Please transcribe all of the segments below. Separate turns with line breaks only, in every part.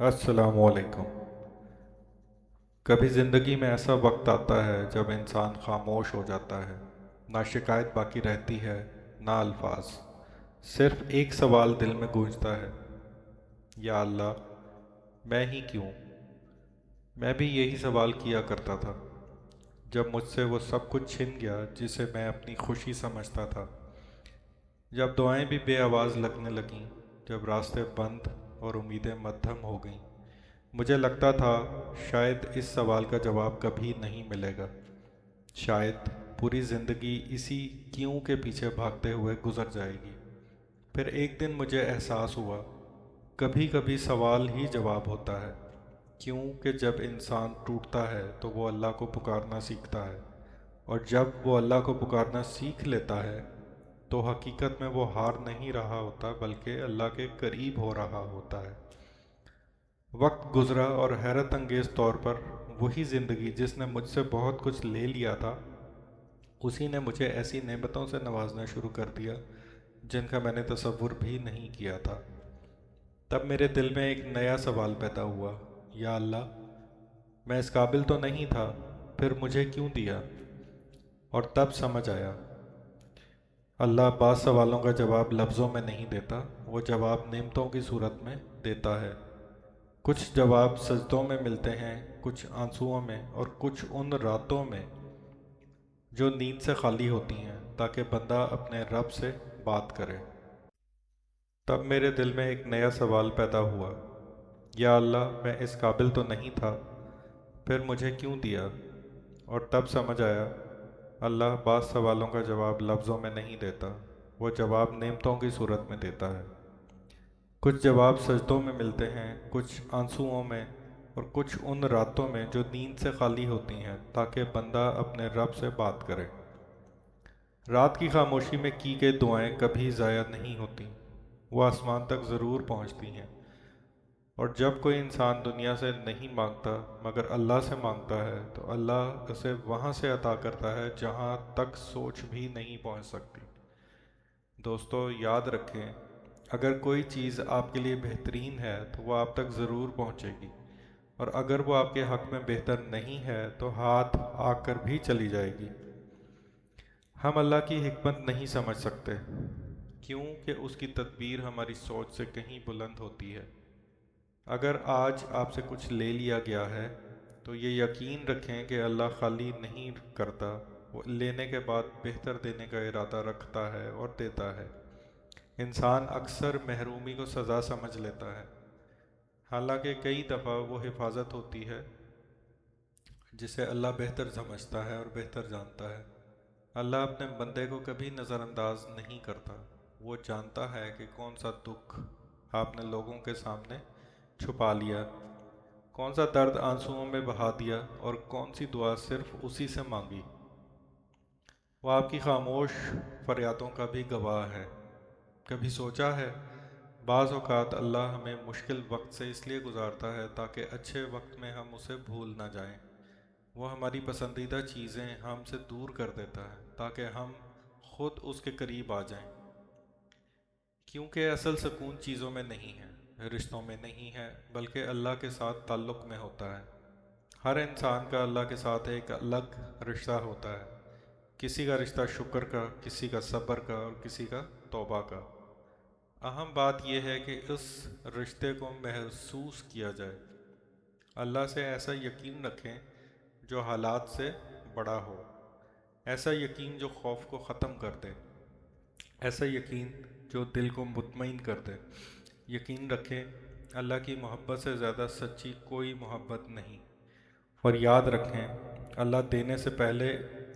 अस्सलामुअलैकुम। कभी ज़िंदगी में ऐसा वक्त आता है जब इंसान खामोश हो जाता है। ना शिकायत बाकी रहती है, ना अल्फाज। सिर्फ एक सवाल दिल में गूंजता है, या अल्लाह, मैं ही क्यों? मैं भी यही सवाल किया करता था जब मुझसे वो सब कुछ छिन गया जिसे मैं अपनी खुशी समझता था। जब दुआएं भी बेआवाज़ लगने लगीं, जब रास्ते बंद और उम्मीदें मद्धम हो गईं। मुझे लगता था शायद इस सवाल का जवाब कभी नहीं मिलेगा। शायद पूरी ज़िंदगी इसी क्यों के पीछे भागते हुए गुजर जाएगी। फिर एक दिन मुझे एहसास हुआ, कभी कभी सवाल ही जवाब होता है। क्यों कि जब इंसान टूटता है तो वो अल्लाह को पुकारना सीखता है, और जब वो अल्लाह को पुकारना सीख लेता है तो हकीकत में वो हार नहीं रहा होता बल्कि अल्लाह के करीब हो रहा होता है। वक्त गुज़रा और हैरत अंगेज़ तौर पर वही ज़िंदगी जिसने मुझसे बहुत कुछ ले लिया था, उसी ने मुझे ऐसी नेमतों से नवाजना शुरू कर दिया जिनका मैंने तसव्वुर भी नहीं किया था। तब मेरे दिल में एक नया सवाल पैदा हुआ, या अल्लाह, मैं इस काबिल तो नहीं था, फिर मुझे क्यों दिया? और तब समझ आया, अल्लाह बाज़ सवालों का जवाब लफ्ज़ों में नहीं देता, वो जवाब नेमतों की सूरत में देता है। कुछ जवाब सजदों में मिलते हैं, कुछ आंसुओं में, और कुछ उन रातों में जो नींद से खाली होती हैं, ताकि बंदा अपने रब से बात करे। तब मेरे दिल में एक नया सवाल पैदा हुआ, या अल्लाह, मैं इस काबिल तो नहीं था, फिर मुझे क्यों दिया? और तब समझ आया, अल्लाह बाज़ सवालों का जवाब लफ्ज़ों में नहीं देता, वो जवाब नेमतों की सूरत में देता है। कुछ जवाब सजदों में मिलते हैं, कुछ आंसुओं में, और कुछ उन रातों में जो नींद से खाली होती हैं, ताकि बंदा अपने रब से बात करे। रात की खामोशी में की गई दुआएं कभी ज़ाया नहीं होती, वो आसमान तक ज़रूर पहुंचती हैं। और जब कोई इंसान दुनिया से नहीं मांगता मगर अल्लाह से मांगता है तो अल्लाह उसे वहाँ से अता करता है जहाँ तक सोच भी नहीं पहुँच सकती। दोस्तों, याद रखें, अगर कोई चीज़ आपके लिए बेहतरीन है तो वो आप तक ज़रूर पहुँचेगी, और अगर वो आपके हक़ में बेहतर नहीं है तो हाथ आकर भी चली जाएगी। हम अल्लाह की हिकमत नहीं समझ सकते, क्योंकि उसकी तदबीर हमारी सोच से कहीं बुलंद होती है। अगर आज आपसे कुछ ले लिया गया है तो ये यकीन रखें कि अल्लाह खाली नहीं करता, वो लेने के बाद बेहतर देने का इरादा रखता है और देता है। इंसान अक्सर महरूमी को सज़ा समझ लेता है, हालांकि कई दफ़ा वो हिफाजत होती है जिसे अल्लाह बेहतर समझता है और बेहतर जानता है। अल्लाह अपने बंदे को कभी नज़रअंदाज नहीं करता। वो जानता है कि कौन सा दुख आपने लोगों के सामने छुपा लिया, कौन सा दर्द आंसुओं में बहा दिया, और कौन सी दुआ सिर्फ उसी से मांगी। वो आपकी खामोश फरियादों का भी गवाह है। कभी सोचा है, बाज़ औक़ात अल्लाह हमें मुश्किल वक्त से इसलिए गुजारता है ताकि अच्छे वक्त में हम उसे भूल ना जाएं। वो हमारी पसंदीदा चीज़ें हमसे दूर कर देता है ताकि हम खुद उसके करीब आ जाएं। क्योंकि असल सुकून चीज़ों में नहीं है, रिश्तों में नहीं है, बल्कि अल्लाह के साथ ताल्लुक़ में होता है। हर इंसान का अल्लाह के साथ एक अलग रिश्ता होता है। किसी का रिश्ता शुक्र का, किसी का सब्र का, और किसी का तौबा का। अहम बात यह है कि इस रिश्ते को महसूस किया जाए। अल्लाह से ऐसा यकीन रखें जो हालात से बड़ा हो, ऐसा यकीन जो खौफ को ख़त्म कर दे, ऐसा यकीन जो दिल को मुतमईन कर दे। यकीन रखें, अल्लाह की मोहब्बत से ज़्यादा सच्ची कोई मोहब्बत नहीं। और याद रखें, अल्लाह देने से पहले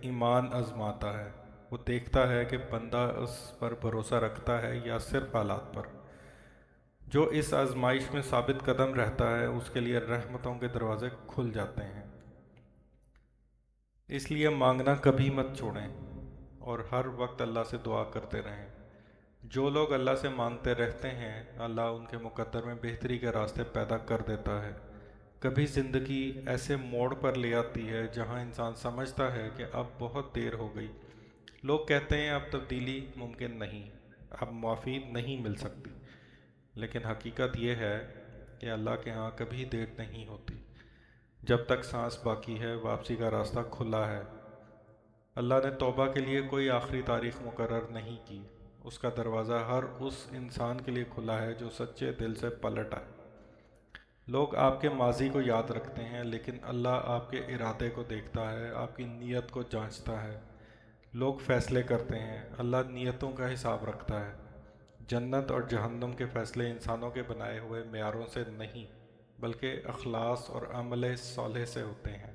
ईमान आजमाता है। वो देखता है कि बंदा उस पर भरोसा रखता है या सिर्फ हालात पर। जो इस आजमाइश में साबित कदम रहता है उसके लिए रहमतों के दरवाजे खुल जाते हैं। इसलिए मांगना कभी मत छोड़ें और हर वक्त अल्लाह से दुआ करते रहें। जो लोग अल्लाह से मांगते रहते हैं, अल्लाह उनके मुकद्दर में बेहतरी के रास्ते पैदा कर देता है। कभी ज़िंदगी ऐसे मोड़ पर ले आती है जहां इंसान समझता है कि अब बहुत देर हो गई। लोग कहते हैं अब तब्दीली मुमकिन नहीं, अब माफ़ी नहीं मिल सकती। लेकिन हकीकत यह है کہ اللہ کے ہاں کبھی دیر نہیں ہوتی۔ جب تک سانس باقی ہے واپسی کا راستہ کھلا ہے۔ اللہ نے توبہ کے لیے کوئی آخری تاریخ مقرر نہیں کی، اس کا دروازہ ہر اس انسان کے لیے کھلا ہے جو سچے دل سے پلٹ آئے۔ لوگ آپ کے ماضی کو یاد رکھتے ہیں، لیکن اللہ آپ کے ارادے کو دیکھتا ہے، آپ کی نیت کو جانچتا ہے۔ لوگ فیصلے کرتے ہیں، اللہ نیتوں کا حساب رکھتا ہے۔ جنت اور جہنم کے فیصلے انسانوں کے بنائے ہوئے معیاروں سے نہیں، بلکہ اخلاص اور عمل صالح سے ہوتے ہیں۔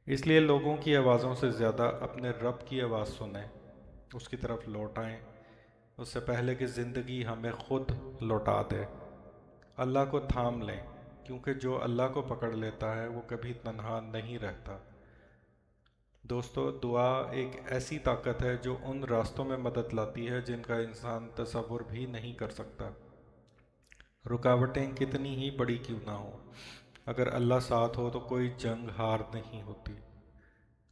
اس لیے لوگوں کی آوازوں سے زیادہ اپنے رب کی آواز سنیں، اس کی طرف لوٹ آئیں، اس سے پہلے کہ زندگی ہمیں خود لوٹا دے۔ اللہ کو تھام لیں، کیونکہ جو اللہ کو پکڑ لیتا ہے وہ کبھی تنہا نہیں رہتا۔ دوستو، دعا ایک ایسی طاقت ہے جو ان راستوں میں مدد لاتی ہے جن کا انسان تصور بھی نہیں کر سکتا۔ رکاوٹیں کتنی ہی بڑی کیوں نہ ہوں، اگر اللہ ساتھ ہو تو کوئی جنگ ہار نہیں ہوتی۔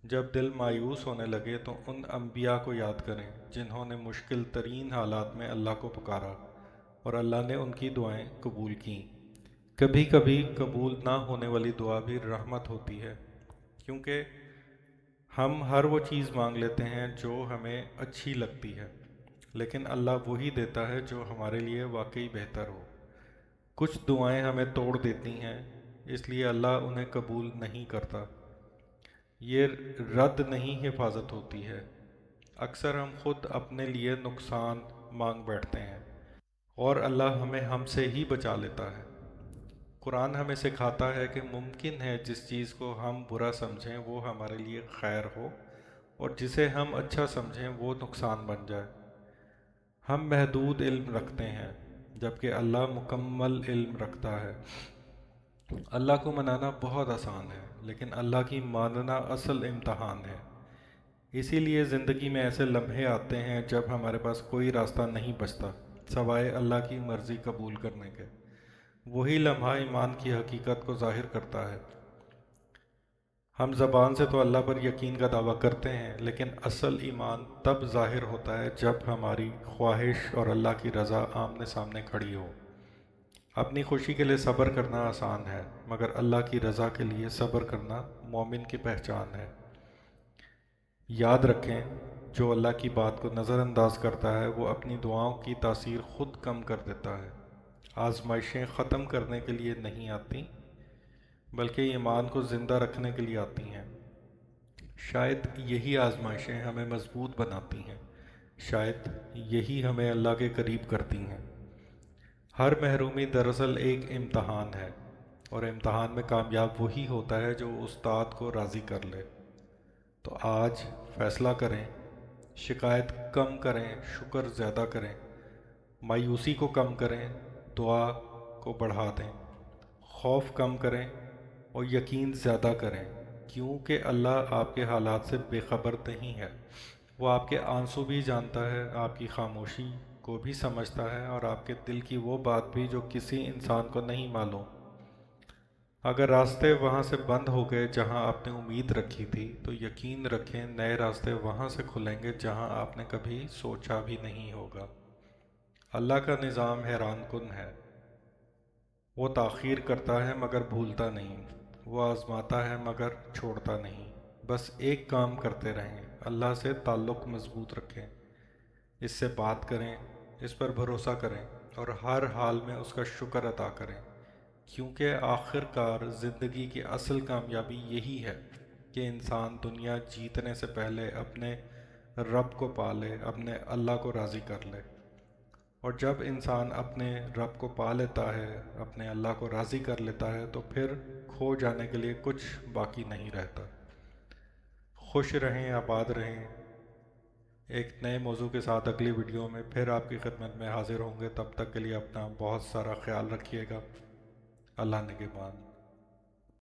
جب دل مایوس ہونے لگے تو ان انبیاء کو یاد کریں جنہوں نے مشکل ترین حالات میں اللہ کو پکارا اور اللہ نے ان کی دعائیں قبول کیں۔ کبھی کبھی قبول نہ ہونے والی دعا بھی رحمت ہوتی ہے، کیونکہ ہم ہر وہ چیز مانگ لیتے ہیں جو ہمیں اچھی لگتی ہے، لیکن اللہ وہی دیتا ہے جو ہمارے لیے واقعی بہتر ہو۔ کچھ دعائیں ہمیں توڑ دیتی ہیں، اس لیے اللہ انہیں قبول نہیں کرتا۔ یہ رد نہیں، حفاظت ہوتی ہے۔ اکثر ہم خود اپنے لیے نقصان مانگ بیٹھتے ہیں اور اللہ ہمیں ہم سے ہی بچا لیتا ہے۔ قرآن ہمیں سکھاتا ہے کہ ممکن ہے جس چیز کو ہم برا سمجھیں وہ ہمارے لیے خیر ہو، اور جسے ہم اچھا سمجھیں وہ نقصان بن جائے۔ ہم محدود علم رکھتے ہیں، جبکہ اللہ مکمل علم رکھتا ہے۔ اللہ کو منانا بہت آسان ہے، لیکن اللہ کی ماننا اصل امتحان ہے۔ اسی لیے زندگی میں ایسے لمحے آتے ہیں جب ہمارے پاس کوئی راستہ نہیں بچتا سوائے اللہ کی مرضی قبول کرنے کے۔ وہی لمحہ ایمان کی حقیقت کو ظاہر کرتا ہے۔ ہم زبان سے تو اللہ پر یقین کا دعویٰ کرتے ہیں، لیکن اصل ایمان تب ظاہر ہوتا ہے جب ہماری خواہش اور اللہ کی رضا آمنے سامنے کھڑی ہو۔ اپنی خوشی کے لیے صبر کرنا آسان ہے، مگر اللہ کی رضا کے لیے صبر کرنا مومن کی پہچان ہے۔ یاد رکھیں، جو اللہ کی بات کو نظر انداز کرتا ہے وہ اپنی دعاؤں کی تاثیر خود کم کر دیتا ہے۔ آزمائشیں ختم کرنے کے لیے نہیں آتی، بلکہ ایمان کو زندہ رکھنے کے لیے آتی ہیں۔ شاید یہی آزمائشیں ہمیں مضبوط بناتی ہیں، شاید یہی ہمیں اللہ کے قریب کرتی ہیں۔ ہر محرومی دراصل ایک امتحان ہے، اور امتحان میں کامیاب وہی ہوتا ہے جو استاد کو راضی کر لے۔ تو آج فیصلہ کریں، شکایت کم کریں، شکر زیادہ کریں، مایوسی کو کم کریں، دعا کو بڑھا دیں، خوف کم کریں اور یقین زیادہ کریں، کیونکہ اللہ آپ کے حالات سے بے خبر نہیں ہے۔ وہ آپ کے آنسو بھی جانتا ہے، آپ کی خاموشی کو بھی سمجھتا ہے، اور آپ کے دل کی وہ بات بھی جو کسی انسان کو نہیں معلوم۔ اگر راستے وہاں سے بند ہو گئے جہاں آپ نے امید رکھی تھی، تو یقین رکھیں نئے راستے وہاں سے کھلیں گے جہاں آپ نے کبھی سوچا بھی نہیں ہوگا۔ اللہ کا نظام حیران کن ہے۔ وہ تاخیر کرتا ہے مگر بھولتا نہیں، وہ آزماتا ہے مگر چھوڑتا نہیں۔ بس ایک کام کرتے رہیں، اللہ سے تعلق مضبوط رکھیں، اس سے بات کریں، اس پر بھروسہ کریں اور ہر حال میں اس کا شکر ادا کریں، کیونکہ آخر کار زندگی کی اصل کامیابی یہی ہے کہ انسان دنیا جیتنے سے پہلے اپنے رب کو پا لے، اپنے اللہ کو راضی کر لے۔ اور جب انسان اپنے رب کو پا لیتا ہے، اپنے اللہ کو راضی کر لیتا ہے، تو پھر کھو جانے کے لیے کچھ باقی نہیں رہتا۔ خوش رہیں، آباد رہیں۔ ایک نئے موضوع کے ساتھ اگلی ویڈیو میں پھر آپ کی خدمت میں حاضر ہوں گے۔ تب تک کے لیے اپنا بہت سارا خیال رکھیے گا۔ اللہ نگہبان۔